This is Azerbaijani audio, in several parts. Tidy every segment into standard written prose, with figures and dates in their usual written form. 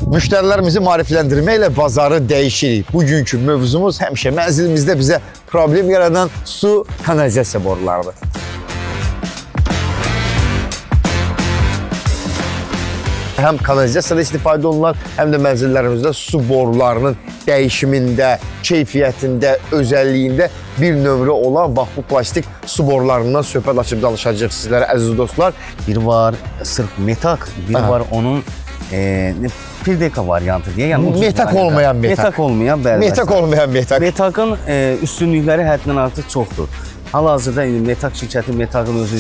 Müştərilərimizi maarifləndirməklə bazarı dəyişirik. Bugünkü mövzumuz həmişə mənzilimizdə bizə problem yaradan su kanalizasiya borularıdır. Həm kanalizasiyada istifadə olunur, həm də mənzillərimizdə su borularının dəyişimində, keyfiyyətində, özəlliyində bir nömrə olan bax bu plastik su borularından söhbət açıb danışacağıq sizlərə əziz dostlar. Bir var sırf metak, bir var onun Pirdeka variantı diye. Yani metak olmayan metak. Metak olmayan bəli. Metak olmayan metak. Metakın üstünlükləri həddindən artıq çoxdur. Hal-hazırda metak şirkəti metakın özü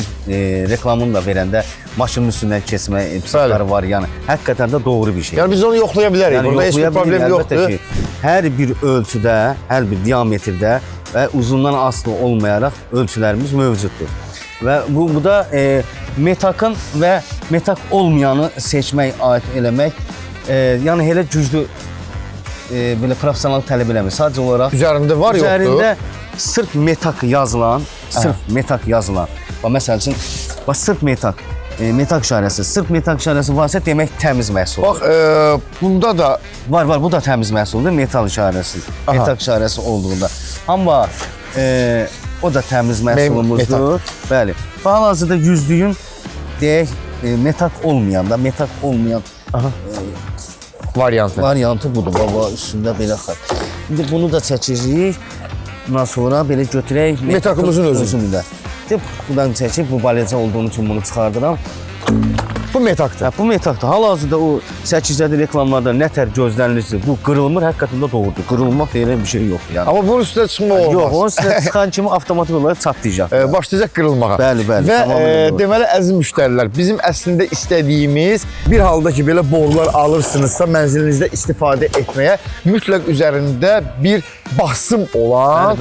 reklamını da verəndə maşının üstündən keçmə episodları var. Yəni həqiqətən də doğru bir şey. Yəni biz onu yoxlaya bilərik. Yəni, burada heç bir problem yoxdur. Ki, hər bir ölçüdə, hər bir diametrdə və uzundan asılı olmayaraq ölçülərimiz mövcuddur. Və bu da metakın və metak olmayanı seçmək, aid eləmək, yəni elə güclü belə professional tələb eləmir. Sadəcə olaraq üzərində var, yoxdur. Üzərində sırf metak yazılan, bax məsəl üçün, bax sırf metak, metak işarəsi, sırf metak işarəsi varsa demək təmiz məhsuldur. Bax, bunda da var, bu da təmiz məhsuldur, metal işarəsi, metak işarəsi olduğunda. Amma o da təmiz məhsulumuzdur. Bəli. Hal-hazırda yüzlüyün deyək metak olmayan variantı budur. Baba üstündə belə xətt. İndi bunu da çəkirik. Bundan sonra belə götürək. Metakımızın özündə. Buradan çəkib, bu balecə olduğunu üçün bunu çıxardıram. Bu metakdır. Bu metakdır. Hal-hazırda o 8-dədir reklamlarda nətər gözlənilirsə, bu qırılmır, həqiqətən də doğrudur. Qırılmaq deyilən bir şey yoxdur. Yəni. Amma bunun üstünə çıxmaq olmaz. Yox, onun üstünə çıxan kimi avtomatik olaraq çatlayacaq. Başlayacaq qırılmağa. Bəli. Və deməli, əziz müştərilər, bizim əslində istədiyimiz bir halda ki, belə borular alırsınızsa, mənzilinizdə istifadə etməyə mütləq üzərində bir basım olan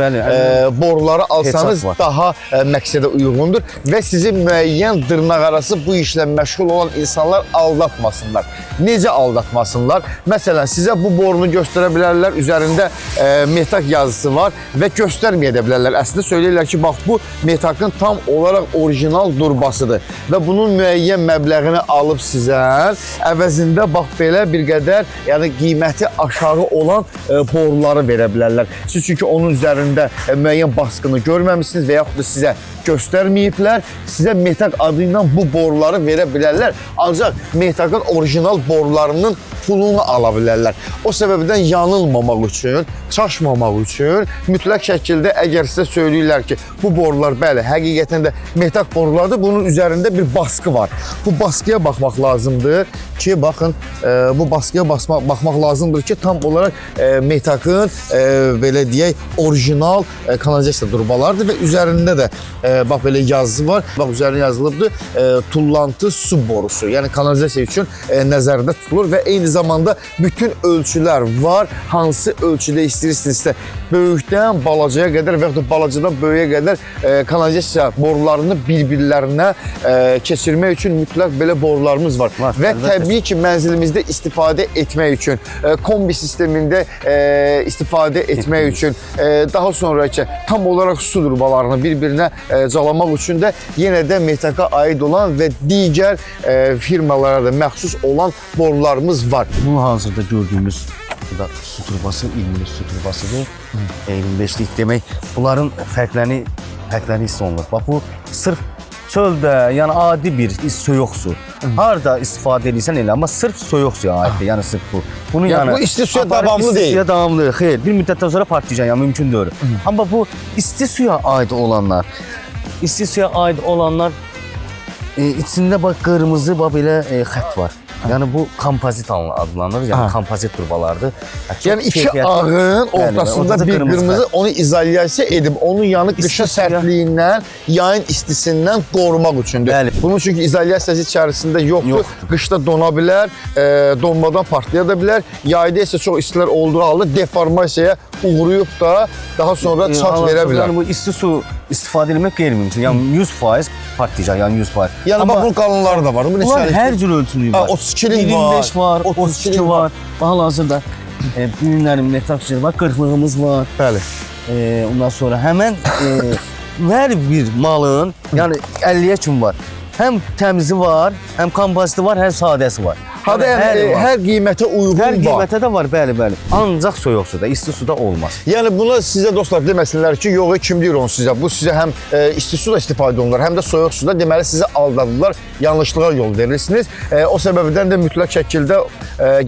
boruları alsanız daha məqsədə uyğundur və sizi müəyyən dırnaqarası bu işlə məşğul olan insanlar aldatmasınlar. Necə aldatmasınlar? Məsələn, sizə bu borunu göstərə bilərlər, üzərində metak yazısı var və göstərməyə də bilərlər. Əslində söyləyirlər ki, bax bu metakın tam olaraq orijinal durbasıdır və bunun müəyyən məbləğini alıb sizə əvəzində bax belə bir qədər qiyməti aşağı olan boruları verə bilərlər. Siz çünki onun üzərində müəyyən baskını görməmişsiniz və yaxud da sizə göstərməyiblər, sizə metak adı ilə bu boruları verə bilərlər. Ancaq metakın orijinal borularının pulunu ala bilərlər. O səbəbdən yanılmamaq üçün, çaşmamaq üçün mütləq şəkildə əgər sizə söyləyirlər ki, bu borular bəli, həqiqətən də metak borulardır, bunun üzərində bir baskı var. Bu baskıya baxmaq lazımdır ki, baxın, bu baskıya baxmaq lazımdır ki, tam olaraq metakın belə deyək, orijinal kanalizasiya durbalardır və üzərində də bax belə yazı var. Bax üzərində yazılıbdır tullantı su borusu. Yəni kanalizasiya üçün nəzərdə tutulur və eyni zamanda bütün ölçülər var. Hansı ölçüdə istəyirsinizsə, böyükdən balacaya qədər və yaxud da balacadan böyüyə qədər kanalizasiya borularını bir-birlərinə keçirmək üçün mütləq belə borularımız var. Və təbii ki, mənzilimizdə istifadə etmək üçün, kombi sistemində istifadə etmək üçün, daha sonra ki, tam olaraq su durbalarını bir-birinə calamaq üçün də yenə də metaka aid olan və digər firmalara da məxsus olan borularımız var. Bu hazırda gördüyümüz bu da su turbası, 20'lik su turbasıdır. 25'lik demək. Bunların fərqlərini hiss olunur. Bax bu sırf çöldə, yəni adi bir soyuq su. Harada istifadə edirsən elə, amma sırf soyuq suya aiddir. Yəni sırf bu. Bunu bu isti suya davamlı deyil. İsti suya davamlı, xeyr. Bir müddətdən sonra partlayacaq, yəni mümkün deyil. Amma bu isti suya aid olanlar, içində bax qırmızı bax belə xətt var. Yəni bu kompozit adlanır, yəni kompozit turbalardır. Yəni iki ağın ortasında bir qırmızı onu izolyasiya edib, onu yanı qışa sərtliyindən, yayın istisindən qorumaq üçündür. Bunun çünki izolyasiyası içərisində yoxdur. Qışda dona bilər, donmadan partlaya da bilər. Yayda isə çox istilər olduğu halda deformasiyaya uğrayıb da daha sonra çat verə bilər. Yəni bu isti su istifadə etmək qeyri-mümkün. Yəni 100% partlayacaq, yəni 100%. Yəni bax bunun qalınları da var. Bunlar hər cür ölçülüyü var. 25 var, 32 var. Hal-hazırda bu günlərin metak işləri var, 40'lığımız var. Bəli. Ondan sonra həmən hər bir malın, yəni 50'yə kimi var. Həm təmizi var, həm kompoziti var, həm sadəsi var. Hada yəni hər qiymətə uyğun Hər var. qiymətə də var, bəli. Ancaq soyuq suda, isti suda olmaz. Yəni buna sizə dostlar deməsinlər ki, yox, kim deyir onu sizə. Bu sizə həm isti suda istifadə olunur, həm də soyuq suda. Deməli sizi aldadılar, yanlışlığa yol verirsiniz. O səbəbdən də mütləq şəkildə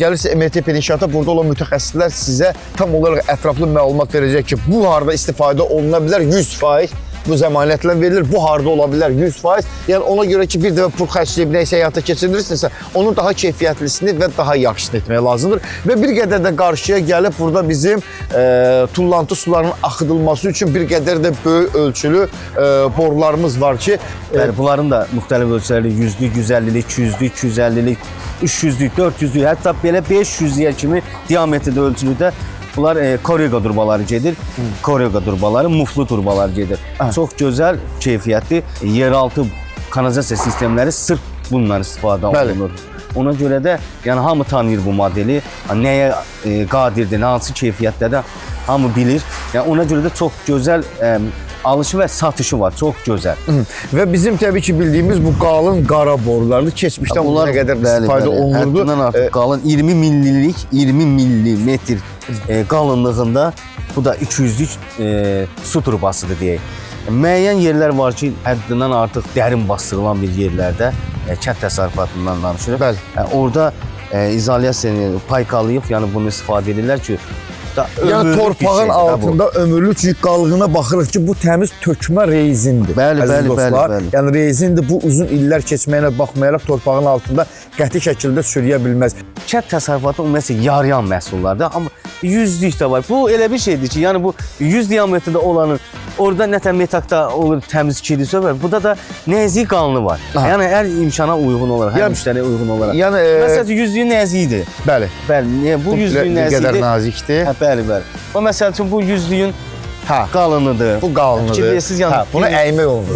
gəlirsiniz MRT inşaata, burada olan mütəxəssislər sizə tam olaraq ətraflı məlumat verəcək ki, bu harda istifadə oluna bilər 100%. Bu zəmanətlə verilir, bu harda ola bilər 100%. Yəni ona görə ki, bir dəfə pul xərcləyib nəysə həyata keçirirsinizsə, onun daha keyfiyyətlisini və daha yaxşısını etmək lazımdır. Və bir qədər də qarşıya gəlib burada bizim tullantı sularının axıdılması üçün bir qədər də böyük ölçülü borularımız var ki, Bəli, bunların da müxtəlif ölçüləri 100-lük, 150-lik, 200-lük, 250-lik, 300-lük, 400-lük, hətta belə 500-yə kimi diametrdə ölçülükdə bunlar korrega turbaları gedir. Korrega turbaları, muflu turbalar gedir. Çox gözəl, keyfiyyətli yeraltı kanalizasiya sistemləri sırf bundan istifadə olunur. Ona görə də yəni hamı tanıyır bu modeli. Nəyə qadirdir, hansı keyfiyyətdə hamı bilir. Yəni ona görə də çox gözəl alışı və satışı var, çox gözəl. Və bizim təbii ki bildiyimiz bu qalın qara borulardır. Keçmişdən bunlara qədər istifadə olunurdu. Həddindən artıq qalın 20 millilik, 20 millimetr qalınlığında bu da 200-lük su turbasıdır deyək. Müəyyən yerlər var ki, həddindən artıq dərin bastırılan bir yerlərdə kənd təsərrüfatından danışırıq. Bəli. Orada izolyasiyanı paykalayıb, yəni bunu istifadə edirlər ki, yəni torpağın altında ömürlük yük qallığına baxırıq ki, bu təmiz tökmə rezindir. Bəli. Yəni rezindir, bu uzun illər keçməyinə baxmayaraq torpağın altında qəti şəkildə çürüyə bilməz. Kənd təsərrüfatı ümumiyyətlə yarayan məhsullardır, amma 100-lük də var. Bu elə bir şeydir ki, yəni bu 100 diametrdə olanın orada nətən metakda olur təmiz kirli söhbət, burada da nəzik qalını var. Yəni hər imkana uyğun olaraq, hər müştəriyə uyğun olaraq. Yəni məsələn, 100-lüyün nəziyidir. Bəli. Bəli, bu 100-lüyün nə qədər nəziyidir. nazikdir. Bəli. O məsəl üçün bu 100-lüyün qalınıdır. Bu qalınıdır. Siz yəni buna əymək olunur.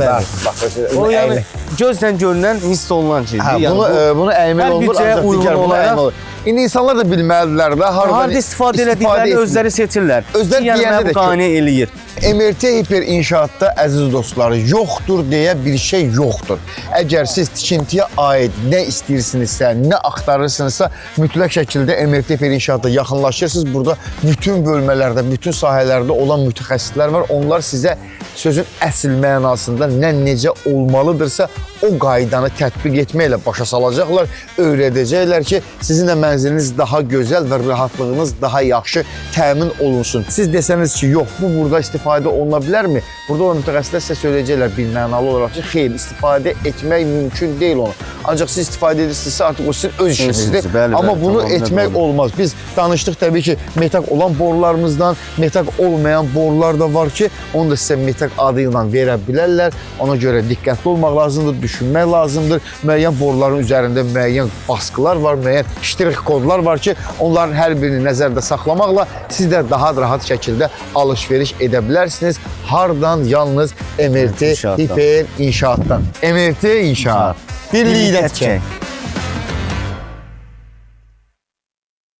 O yəni gözlə görünən, hiss olunan şeydir. Bunu əymək olunur, ancaq digər olaraq. İndi insanlar da bilməlidirlər də harda istifadə elədiklərini özləri seçirlər. Özləri deyəndə də qane eləyir. MRT Hiper inşaatda əziz dostları yoxdur deyə bir şey yoxdur. Əgər siz tikintiyə aid nə istəyirsinizsə, nə axtarırsınızsa, mütləq şəkildə MRT Hiper inşaatda yaxınlaşırsınız. Burada bütün bölmələrdə, bütün sahələrdə olan mütəxəssislər var. Onlar sizə sözün əsl mənasında nə necə olmalıdırsa o qaydanı tətbiq etməklə başa salacaqlar, öyrədəcəklər ki, sizin də mənziliniz daha gözəl və rahatlığınız daha yaxşı təmin olunsun. Siz desəniz ki, yox, bu burada istifadə oluna bilərmi? Burada olan mütəxəssislər sizə söyləyəcəklər birmənalı olaraq ki, xeyr, istifadə etmək mümkün deyil onu. Ancaq siz istifadə edirsinizsə, artıq o sizin öz işinizdir. Amma bunu etmək olmaz. Biz danışdıq təbii ki, metak olan borularımızdan, metak olmayan borular da var ki, onu da sizə metak adı ilə verə bilərlər. Ona görə diqqətli olmaq lazımdır, düşünmək lazımdır. Müəyyən boruların üzərində müəyyən baskılar var, müəyyən ştrix kodlar var ki, onların hər birini nəzərdə saxlamaqla siz də daha rahat şəkildə alış-veriş edə bilərsiniz. Hardan? Yalnız MRT Hiper inşaatdan. MRT inşaat. Birlikdə tikək.